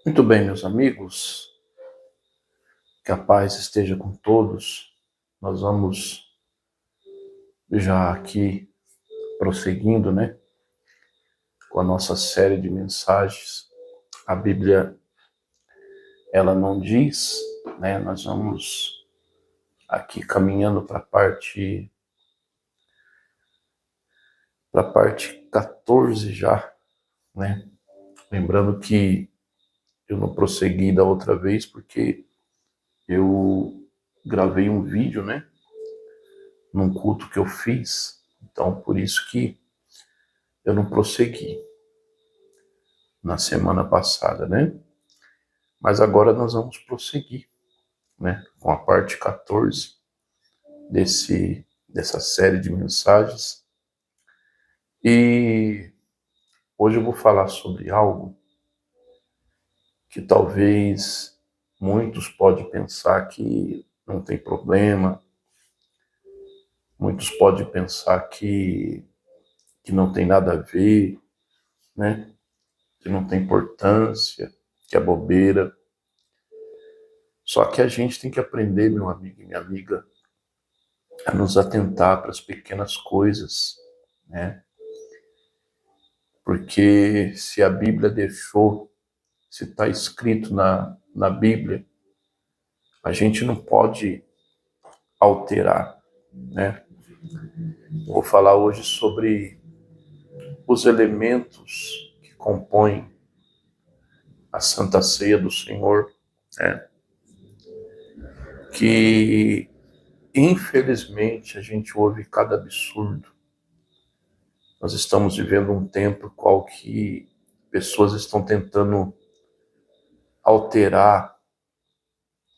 Muito bem, meus amigos, que a paz esteja com todos. Nós vamos já aqui prosseguindo, com a nossa série de mensagens. A Bíblia, ela não diz, Nós vamos aqui caminhando para a parte 14 já, né? Lembrando que eu não prossegui da outra vez porque eu gravei um vídeo, num culto que eu fiz. Então, por isso que eu não prossegui na semana passada, Mas agora nós vamos prosseguir, com a parte 14 dessa série de mensagens. E hoje eu vou falar sobre algo que talvez muitos podem pensar que não tem problema, muitos podem pensar que não tem nada a ver, que não tem importância, que é bobeira. Só que a gente tem que aprender, meu amigo e minha amiga, a nos atentar para as pequenas coisas, Porque se a Bíblia deixou, se está escrito na Bíblia, a gente não pode alterar, Vou falar hoje sobre os elementos que compõem a Santa Ceia do Senhor, Que infelizmente a gente ouve cada absurdo. Nós estamos vivendo um tempo qual que pessoas estão tentando alterar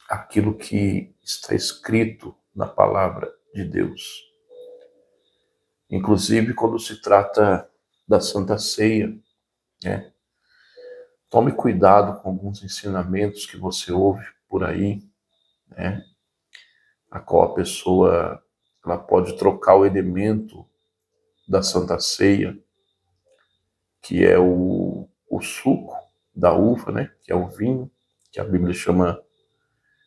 aquilo que está escrito na palavra de Deus. Inclusive quando se trata da Santa Ceia, Tome cuidado com alguns ensinamentos que você ouve por aí, A qual a pessoa ela pode trocar o elemento da Santa Ceia, que é o suco da uva, Que é o vinho, que a Bíblia chama,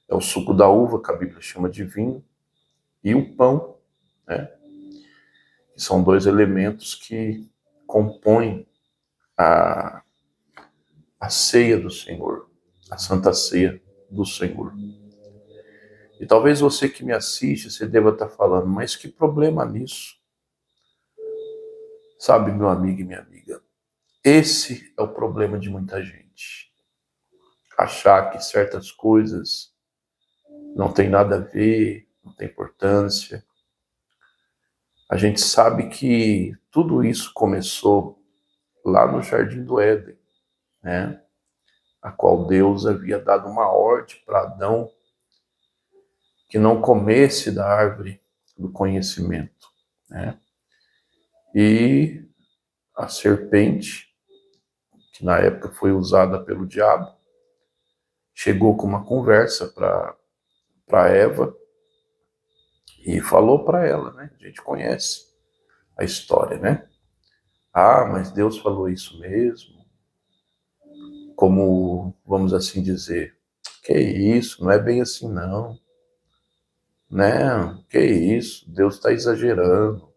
é o suco da uva, que a Bíblia chama de vinho, e o pão, que são dois elementos que compõem a, a ceia do Senhor, a Santa Ceia do Senhor. E talvez você que me assiste, você deva estar falando, mas que problema nisso? Sabe, meu amigo e minha amiga, esse é o problema de muita gente. Achar que certas coisas não tem nada a ver, não tem importância. A gente sabe que tudo isso começou lá no Jardim do Éden, A qual Deus havia dado uma ordem para Adão que não comesse da árvore do conhecimento, E a serpente, que na época foi usada pelo diabo, chegou com uma conversa para Eva e falou para ela, A gente conhece a história, Ah, mas Deus falou isso mesmo? Como, vamos assim dizer, que isso, não é bem assim não. Que isso, Deus está exagerando,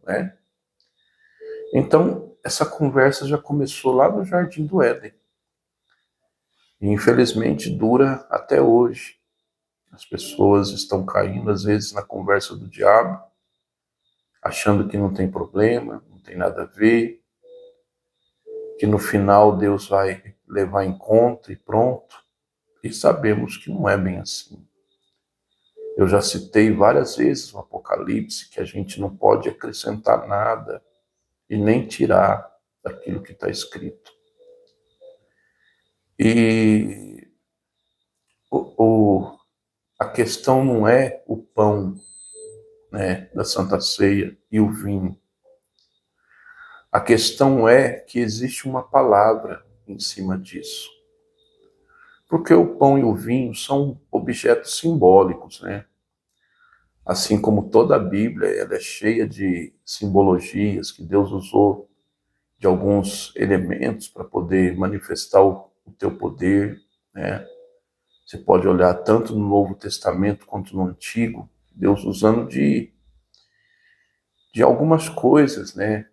Então, essa conversa já começou lá no Jardim do Éden. E infelizmente dura até hoje. As pessoas estão caindo, às vezes, na conversa do diabo, achando que não tem problema, não tem nada a ver, que no final Deus vai levar em conta e pronto. E sabemos que não é bem assim. Eu já citei várias vezes no Apocalipse que a gente não pode acrescentar nada e nem tirar daquilo que está escrito. E a questão não é o pão, da Santa Ceia e o vinho. A questão é que existe uma palavra em cima disso. Porque o pão e o vinho são objetos simbólicos, Assim como toda a Bíblia, ela é cheia de simbologias que Deus usou de alguns elementos para poder manifestar o teu poder, né? Você pode olhar tanto no Novo Testamento quanto no Antigo, Deus usando de algumas coisas, né,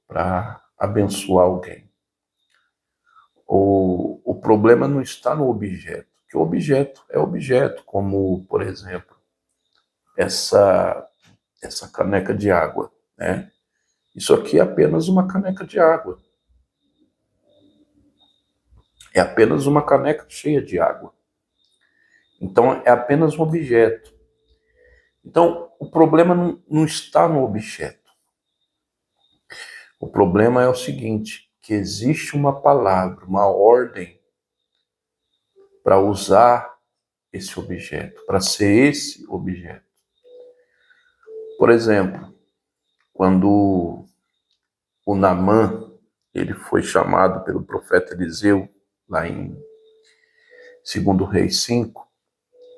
para abençoar alguém. O problema não está no objeto, que o objeto é objeto, como, por exemplo, essa caneca de água, né? Isso aqui é apenas uma caneca de água. É apenas uma caneca cheia de água. Então, é apenas um objeto. Então, o problema não está no objeto. O problema é o seguinte, que existe uma palavra, uma ordem para usar esse objeto, para ser esse objeto. Por exemplo, quando o Naamã, ele foi chamado pelo profeta Eliseu, lá em 2 Reis 5,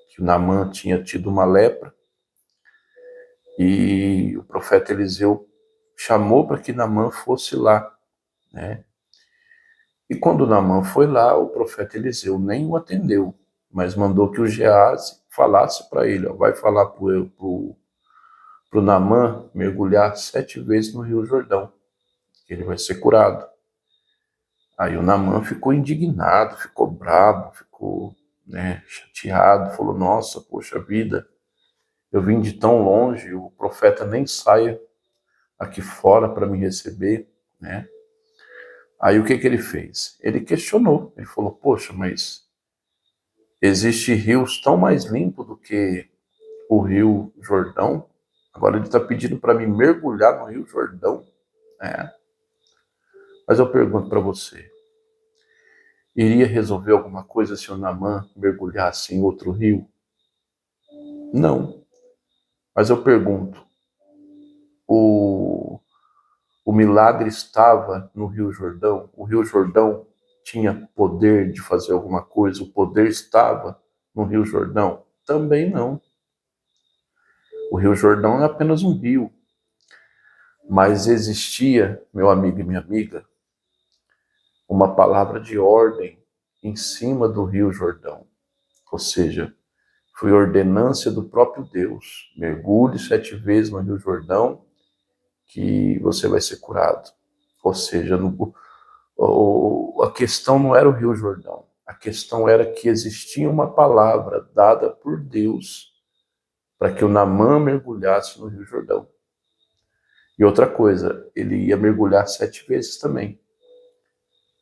que o Naamã tinha tido uma lepra, e o profeta Eliseu chamou para que Naamã fosse lá, né? E quando Naamã foi lá, o profeta Eliseu nem o atendeu, mas mandou que o Geazi falasse para ele, ó, vai falar pro Naamã mergulhar 7 vezes no Rio Jordão, que ele vai ser curado. Aí o Naamã ficou indignado, ficou bravo, ficou, né, chateado, falou, nossa, poxa vida, eu vim de tão longe, o profeta nem saia aqui fora para me receber, né? Aí o que ele fez? Ele questionou, ele falou, poxa, mas existe rios tão mais limpos do que o Rio Jordão? Agora ele está pedindo para mim mergulhar no Rio Jordão, né? Mas eu pergunto para você, iria resolver alguma coisa se o Naamã mergulhasse em outro rio? Não. Mas eu pergunto, o milagre estava no Rio Jordão? O Rio Jordão tinha poder de fazer alguma coisa? O poder estava no Rio Jordão? Também não. O Rio Jordão é apenas um rio. Mas existia, meu amigo e minha amiga, uma palavra de ordem em cima do Rio Jordão. Ou seja, foi ordenância do próprio Deus. Mergulhe 7 vezes no Rio Jordão que você vai ser curado. Ou seja, a questão não era o Rio Jordão. A questão era que existia uma palavra dada por Deus para que o Naamã mergulhasse no Rio Jordão. E outra coisa, ele ia mergulhar 7 vezes também.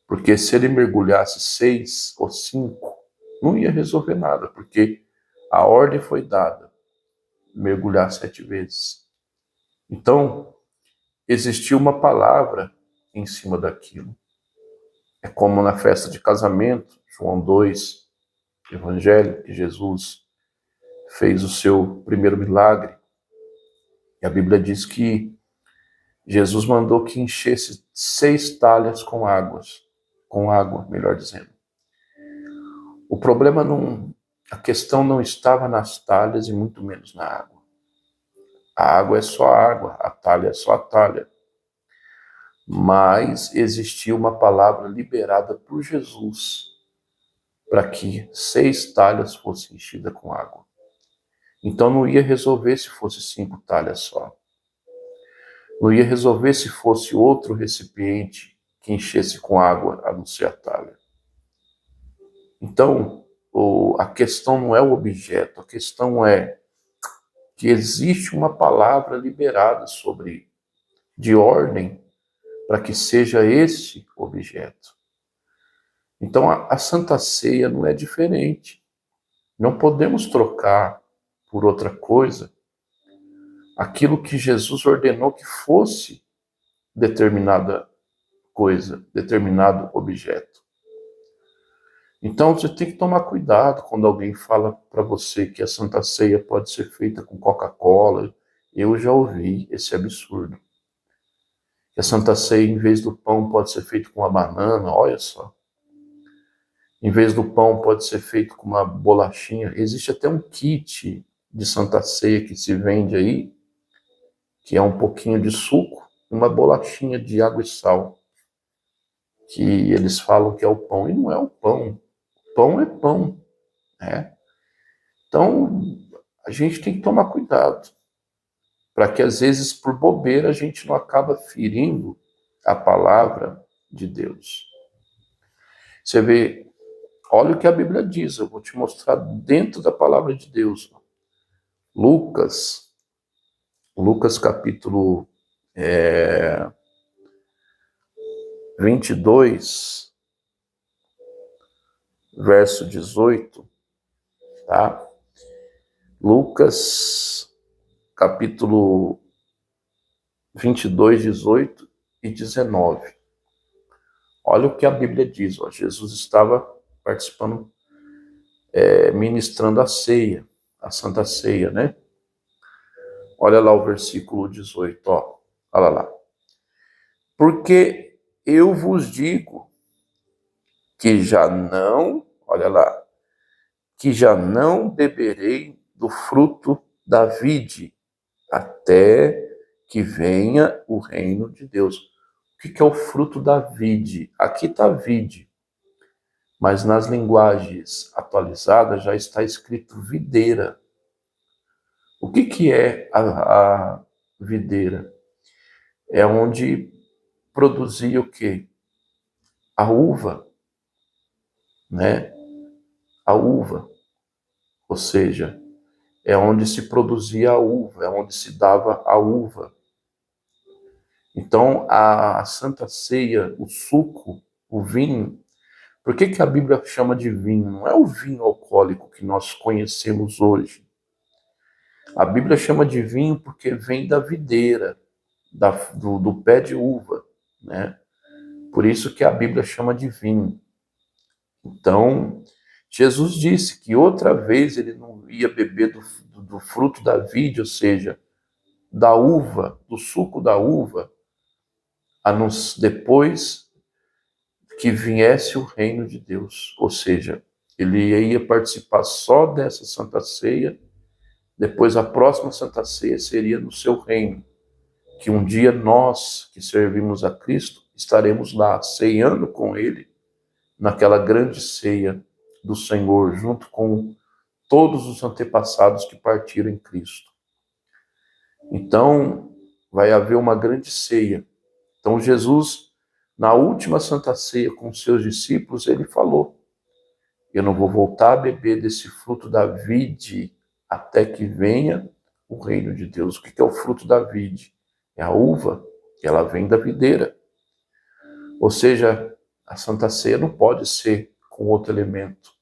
Porque se ele mergulhasse 6 ou 5, não ia resolver nada, porque a ordem foi dada, mergulhar 7 vezes. Então, existiu uma palavra em cima daquilo. É como na festa de casamento, João 2, Evangelho, que Jesus fez o seu primeiro milagre. E a Bíblia diz que Jesus mandou que enchesse 6 talhas com água, melhor dizendo. O problema não, a questão não estava nas talhas e muito menos na água. A água é só água, a talha é só a talha. Mas existia uma palavra liberada por Jesus para que 6 talhas fossem enchidas com água. Então não ia resolver se fosse 5 talhas só. Não ia resolver se fosse outro recipiente que enchesse com água, a não ser a talha. Então, a questão não é o objeto, a questão é que existe uma palavra liberada de ordem para que seja esse objeto. Então, a Santa Ceia não é diferente. Não podemos trocar por outra coisa aquilo que Jesus ordenou que fosse determinada coisa, determinado objeto. Então você tem que tomar cuidado quando alguém fala para você que a Santa Ceia pode ser feita com Coca-Cola. Eu já ouvi esse absurdo. Que a Santa Ceia, em vez do pão, pode ser feito com uma banana, olha só. Em vez do pão, pode ser feito com uma bolachinha. Existe até um kit de Santa Ceia que se vende aí, que é um pouquinho de suco, uma bolachinha de água e sal, que eles falam que é o pão, e não é o pão. O pão é pão, né? Então, a gente tem que tomar cuidado, para que às vezes, por bobeira, a gente não acaba ferindo a palavra de Deus. Você vê, olha o que a Bíblia diz, eu vou te mostrar dentro da palavra de Deus. Lucas capítulo 22, verso 18, tá? Lucas capítulo 22, 18 e 19. Olha o que a Bíblia diz. Ó. Jesus estava participando, ministrando a ceia, a Santa Ceia, né? Olha lá o versículo 18, ó. Olha lá. Porque eu vos digo que já não, olha lá, que já não beberei do fruto da vide até que venha o reino de Deus. O que é o fruto da vide? Aqui está vide, mas nas linguagens atualizadas já está escrito videira. O que é a videira? É onde produzia o quê? A uva, né? A uva, ou seja, é onde se produzia a uva, é onde se dava a uva. Então, a Santa Ceia, o suco, o vinho, por que a Bíblia chama de vinho? Não é o vinho alcoólico que nós conhecemos hoje. A Bíblia chama de vinho porque vem da videira, do pé de uva, né? Por isso que a Bíblia chama de vinho. Então, Jesus disse que outra vez ele não ia beber do fruto da vide, ou seja, da uva, do suco da uva, depois que viesse o reino de Deus. Ou seja, ele ia participar só dessa Santa Ceia, depois a próxima Santa Ceia seria no seu reino, que um dia nós que servimos a Cristo estaremos lá ceando com ele naquela grande ceia do Senhor, junto com todos os antepassados que partiram em Cristo. Então, vai haver uma grande ceia. Então, Jesus, na última Santa Ceia com seus discípulos, ele falou: eu não vou voltar a beber desse fruto da vide até que venha o reino de Deus. O que é o fruto da vide? É a uva, ela vem da videira. Ou seja, a Santa Ceia não pode ser com outro elemento.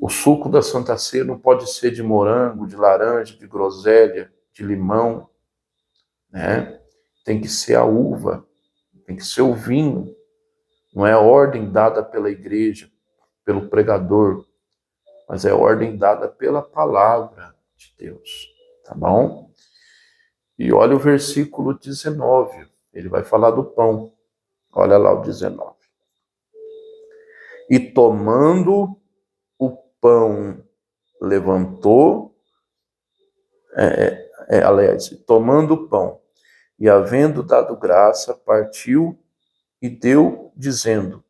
O suco da Santa Ceia não pode ser de morango, de laranja, de groselha, de limão, né? Tem que ser a uva, tem que ser o vinho. Não é ordem dada pela igreja, pelo pregador, mas é ordem dada pela palavra de Deus, tá bom? E olha o versículo 19, ele vai falar do pão. Olha lá o 19. E tomando o pão, levantou, aliás, tomando o pão, e havendo dado graça, partiu e deu, dizendo: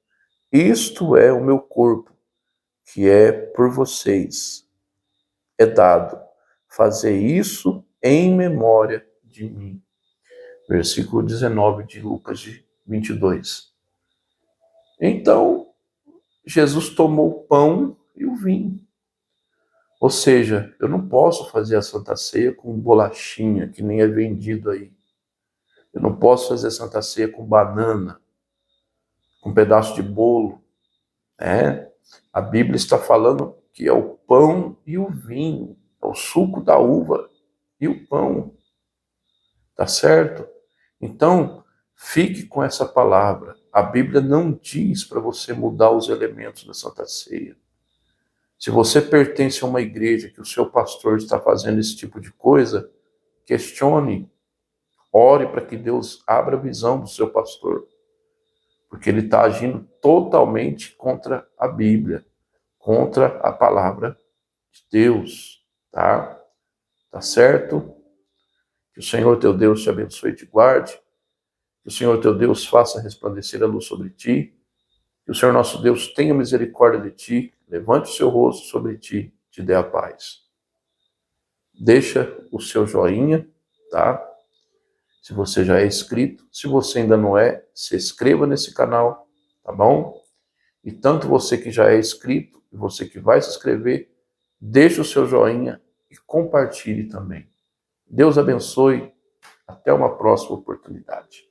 isto é o meu corpo, que é por vocês, é dado. Fazer isso em memória de mim. Versículo 19 de Lucas 22. Então, Jesus tomou o pão e o vinho. Ou seja, eu não posso fazer a Santa Ceia com bolachinha, que nem é vendido aí. Eu não posso fazer a Santa Ceia com banana, com um pedaço de bolo. A Bíblia está falando que é o pão e o vinho, é o suco da uva e o pão. Tá certo? Então, fique com essa palavra. A Bíblia não diz para você mudar os elementos da Santa Ceia. Se você pertence a uma igreja que o seu pastor está fazendo esse tipo de coisa, questione, ore para que Deus abra a visão do seu pastor, porque ele está agindo totalmente contra a Bíblia, contra a palavra de Deus, tá? Tá certo? Que o Senhor teu Deus te abençoe e te guarde, que o Senhor teu Deus faça resplandecer a luz sobre ti, Que o Senhor nosso Deus tenha misericórdia de ti, levante o seu rosto sobre ti, te dê a paz. Deixa o seu joinha, tá? Se você já é inscrito, se você ainda não é, se inscreva nesse canal, tá bom? E tanto você que já é inscrito, e você que vai se inscrever, deixe o seu joinha e compartilhe também. Deus abençoe. Até uma próxima oportunidade.